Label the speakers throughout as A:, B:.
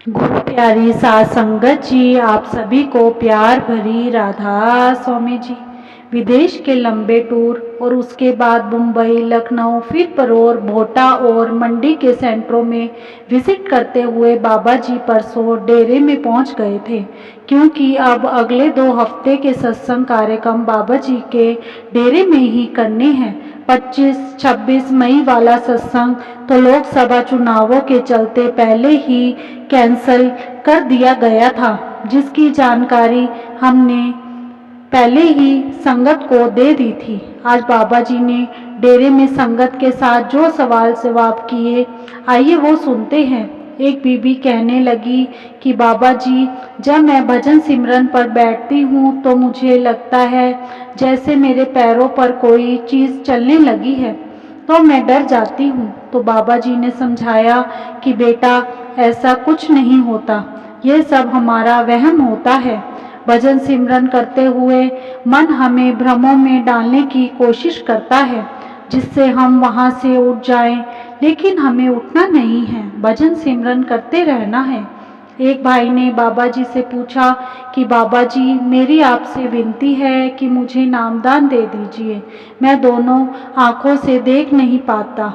A: गुरु प्यारी साध संगत जी, आप सभी को प्यार भरी राधा स्वामी जी। विदेश के लंबे टूर और उसके बाद मुंबई, लखनऊ, फिर परोर, भोटा और मंडी के सेंटरों में विजिट करते हुए बाबा जी परसों डेरे में पहुंच गए थे, क्योंकि अब अगले 2 हफ्ते के सत्संग कार्यक्रम बाबा जी के डेरे में ही करने हैं। 25-26 मई वाला सत्संग तो लोकसभा चुनावों के चलते पहले ही कैंसल कर दिया गया था, जिसकी जानकारी हमने पहले ही संगत को दे दी थी। आज बाबा जी ने डेरे में संगत के साथ जो सवाल जवाब किए, आइए वो सुनते हैं। एक बीबी कहने लगी कि बाबा जी, जब मैं भजन सिमरन पर बैठती हूँ तो मुझे लगता है जैसे मेरे पैरों पर कोई चीज़ चलने लगी है, तो मैं डर जाती हूँ। तो बाबा जी ने समझाया कि बेटा, ऐसा कुछ नहीं होता, ये सब हमारा वहम होता है। भजन सिमरन करते हुए मन हमें भ्रमों में डालने की कोशिश करता है, जिससे हम वहाँ से उठ जाएं, लेकिन हमें उठना नहीं है, भजन सिमरन करते रहना है। एक भाई ने बाबा जी से पूछा कि बाबा जी, मेरी आपसे विनती है कि मुझे नामदान दे दीजिए, मैं दोनों आँखों से देख नहीं पाता।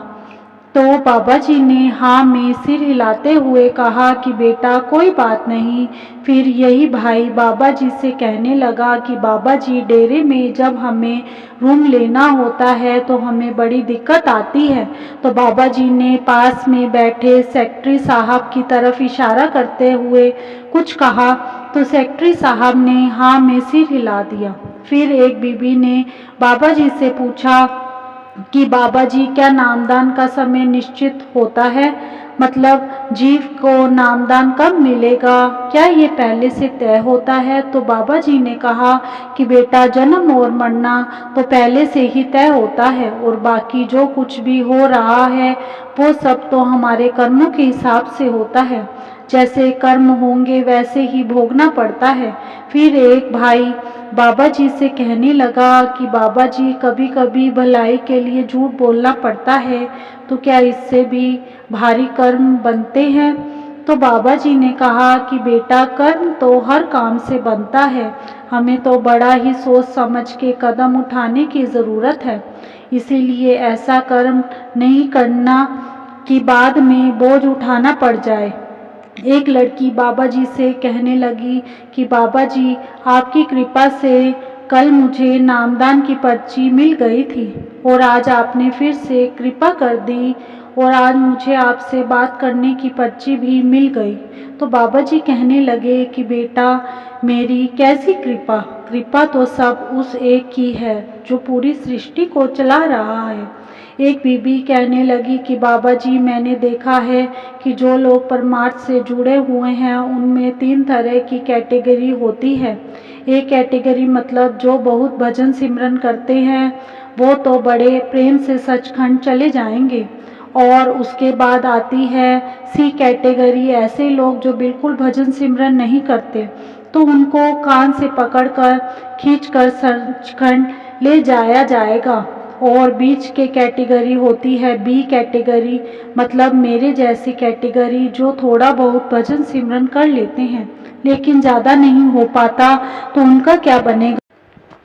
A: तो बाबा जी ने हाँ में सिर हिलाते हुए कहा कि बेटा, कोई बात नहीं। फिर यही भाई बाबा जी से कहने लगा कि बाबा जी, डेरे में जब हमें रूम लेना होता है तो हमें बड़ी दिक्कत आती है। तो बाबा जी ने पास में बैठे सेक्रेटरी साहब की तरफ इशारा करते हुए कुछ कहा, तो सेक्रेटरी साहब ने हाँ में सिर हिला दिया। फिर एक बीबी ने बाबा जी से पूछा कि बाबा जी, क्या नामदान का समय निश्चित होता है? मतलब जीव को नामदान कब मिलेगा? क्या ये पहले से तय होता है? तो बाबा जी ने कहा कि बेटा, जन्म और मरना तो पहले से ही तय होता है, और बाकी जो कुछ भी हो रहा है वो सब तो हमारे कर्मों के हिसाब से होता है। जैसे कर्म होंगे वैसे ही भोगना पड़ता है। फिर एक भाई बाबा जी से कहने लगा कि बाबा जी, कभी कभी भलाई के लिए झूठ बोलना पड़ता है, तो क्या इससे भी भारी कर्म बनते हैं? तो बाबा जी ने कहा कि बेटा, कर्म तो हर काम से बनता है, हमें तो बड़ा ही सोच समझ के कदम उठाने की ज़रूरत है। इसीलिए ऐसा कर्म नहीं करना कि बाद में बोझ उठाना पड़ जाए। एक लड़की बाबा जी से कहने लगी कि बाबा जी, आपकी कृपा से कल मुझे नामदान की पर्ची मिल गई थी, और आज आपने फिर से कृपा कर दी और आज मुझे आपसे बात करने की पर्ची भी मिल गई। तो बाबा जी कहने लगे कि बेटा, मेरी कैसी कृपा? कृपा तो सब उस एक की है जो पूरी सृष्टि को चला रहा है। एक बीबी कहने लगी कि बाबा जी, मैंने देखा है कि जो लोग परमार्थ से जुड़े हुए हैं उनमें 3 तरह की कैटेगरी होती है। एक कैटेगरी मतलब जो बहुत भजन सिमरन करते हैं, वो तो बड़े प्रेम से सचखंड चले जाएंगे। और उसके बाद आती है सी कैटेगरी, ऐसे लोग जो बिल्कुल भजन सिमरन नहीं करते, तो उनको कान से पकड़कर खींचकर सचखंड ले जाया जाएगा। और बीच के कैटेगरी होती है बी कैटेगरी, मतलब मेरे जैसी कैटेगरी, जो थोड़ा बहुत भजन सिमरन कर लेते हैं लेकिन ज़्यादा नहीं हो पाता, तो उनका क्या बनेगा?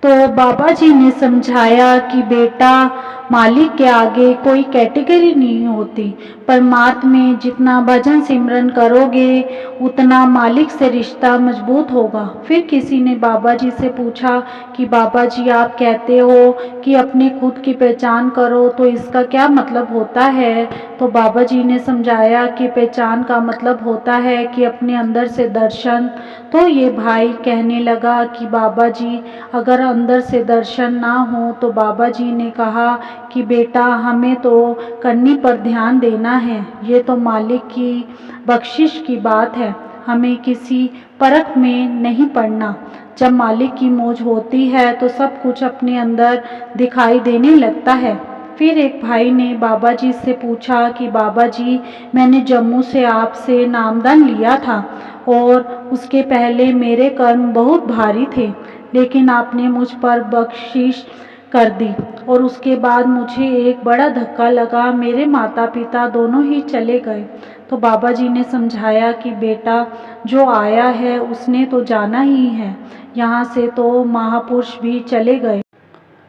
A: तो बाबा जी ने समझाया कि बेटा, मालिक के आगे कोई कैटेगरी नहीं होती। परमात्मा में जितना भजन सिमरन करोगे उतना मालिक से रिश्ता मजबूत होगा। फिर किसी ने बाबा जी से पूछा कि बाबा जी, आप कहते हो कि अपने खुद की पहचान करो, तो इसका क्या मतलब होता है? तो बाबा जी ने समझाया कि पहचान का मतलब होता है कि अपने अंदर से दर्शन। तो ये भाई कहने लगा कि बाबा जी, अगर अंदर से दर्शन ना हो, तो बाबा जी ने कहा कि बेटा, हमें तो करनी पर ध्यान देना है, ये तो मालिक की बख्शिश की बात है, हमें किसी परख में नहीं पड़ना। जब मालिक की मौज होती है तो सब कुछ अपने अंदर दिखाई देने लगता है। फिर एक भाई ने बाबा जी से पूछा कि बाबा जी, मैंने जम्मू से आपसे नामदान लिया था और उसके पहले मेरे कर्म बहुत भारी थे, लेकिन आपने मुझ पर बख्शिश कर दी, और उसके बाद मुझे एक बड़ा धक्का लगा, मेरे माता पिता दोनों ही चले गए। तो बाबा जी ने समझाया कि बेटा, जो आया है उसने तो जाना ही है, यहाँ से तो महापुरुष भी चले गए।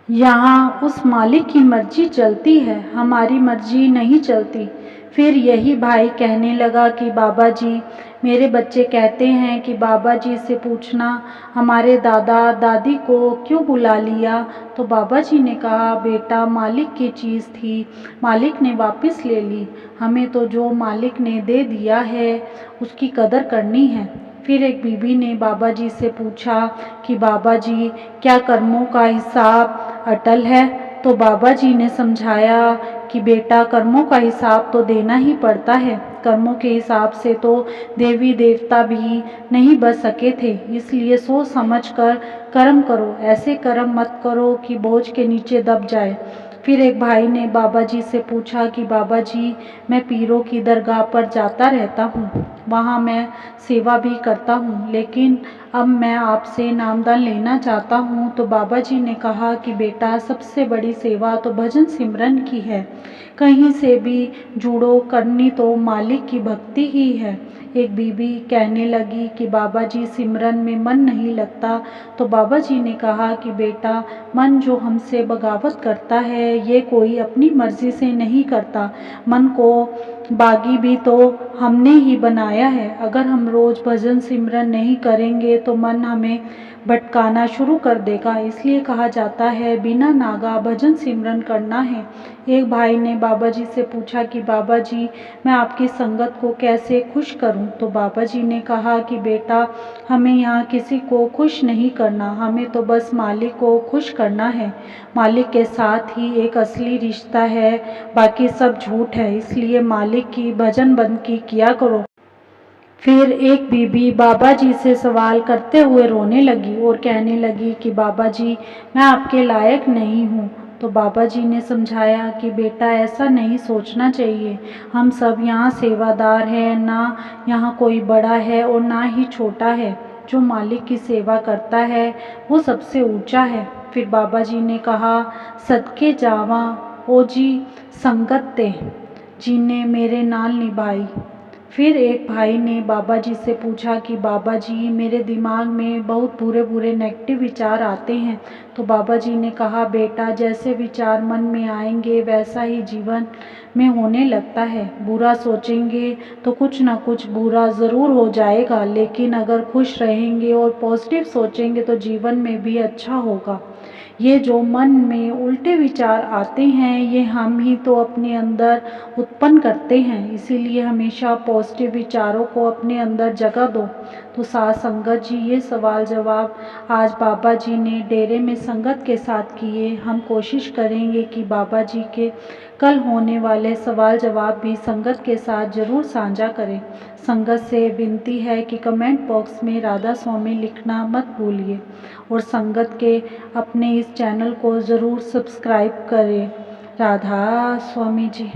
A: यहाँ उस मालिक की मर्जी चलती है, हमारी मर्जी नहीं चलती। फिर यही भाई कहने लगा कि बाबा जी, मेरे बच्चे कहते हैं कि बाबा जी से पूछना हमारे दादा दादी को क्यों बुला लिया। तो बाबा जी ने कहा, बेटा, मालिक की चीज़ थी, मालिक ने वापस ले ली, हमें तो जो मालिक ने दे दिया है उसकी कदर करनी है। फिर एक बीबी ने बाबा जी से पूछा कि बाबा जी, क्या कर्मों का हिसाब अटल है। तो बाबा जी ने समझाया कि बेटा, कर्मों का हिसाब तो देना ही पड़ता है, कर्मों के हिसाब से तो देवी देवता भी नहीं बच सके थे, इसलिए सोच समझ कर कर्म करो, ऐसे कर्म मत करो कि बोझ के नीचे दब जाए। फिर एक भाई ने बाबा जी से पूछा कि बाबा जी, मैं पीरों की दरगाह पर जाता रहता हूँ, वहाँ मैं सेवा भी करता हूँ, लेकिन अब मैं आपसे नामदान लेना चाहता हूँ। तो बाबा जी ने कहा कि बेटा, सबसे बड़ी सेवा तो भजन सिमरन की है, कहीं से भी जुड़ो, करनी तो मालिक की भक्ति ही है। एक बीबी कहने लगी कि बाबा जी, सिमरन में मन नहीं लगता। तो बाबा जी ने कहा कि बेटा, मन जो हमसे बगावत करता है ये कोई अपनी मर्जी से नहीं करता, मन को बागी भी तो हमने ही बनाया है। अगर हम रोज़ भजन सिमरन नहीं करेंगे तो मन हमें भटकाना शुरू कर देगा, इसलिए कहा जाता है बिना नागा भजन सिमरन करना है। एक भाई ने बाबा जी से पूछा कि बाबा जी, मैं आपकी संगत को कैसे खुश करूं। तो बाबा जी ने कहा कि बेटा, हमें यहाँ किसी को खुश नहीं करना, हमें तो बस मालिक को खुश करना है। मालिक के साथ ही एक असली रिश्ता है, बाकी सब झूठ है, इसलिए मालिक की भजन बंदगी किया करो। फिर एक बीबी बाबा जी से सवाल करते हुए रोने लगी और कहने लगी कि बाबा जी, मैं आपके लायक नहीं हूँ। तो बाबा जी ने समझाया कि बेटा, ऐसा नहीं सोचना चाहिए, हम सब यहाँ सेवादार हैं, ना यहाँ कोई बड़ा है और ना ही छोटा है, जो मालिक की सेवा करता है वो सबसे ऊंचा है। फिर बाबा जी ने कहा, सदके जावा ओ जी संगत ते, जिन्हें मेरे नाल निभाई। फिर एक भाई ने बाबा जी से पूछा कि बाबा जी, मेरे दिमाग में बहुत बुरे बुरे नेगेटिव विचार आते हैं। तो बाबा जी ने कहा, बेटा, जैसे विचार मन में आएंगे वैसा ही जीवन में होने लगता है। बुरा सोचेंगे तो कुछ ना कुछ बुरा ज़रूर हो जाएगा, लेकिन अगर खुश रहेंगे और पॉजिटिव सोचेंगे तो जीवन में भी अच्छा होगा। ये जो मन में उल्टे विचार आते हैं ये हम ही तो अपने अंदर उत्पन्न करते हैं, इसीलिए हमेशा पॉजिटिव विचारों को अपने अंदर जगह दो। तो साथ संगत जी, ये सवाल जवाब आज बाबा जी ने डेरे में संगत के साथ किए। हम कोशिश करेंगे कि बाबा जी के कल होने वाले सवाल जवाब भी संगत के साथ ज़रूर साझा करें। संगत से विनती है कि कमेंट बॉक्स में राधा स्वामी लिखना मत भूलिए और संगत के अपने इस चैनल को ज़रूर सब्सक्राइब करें। राधा स्वामी जी।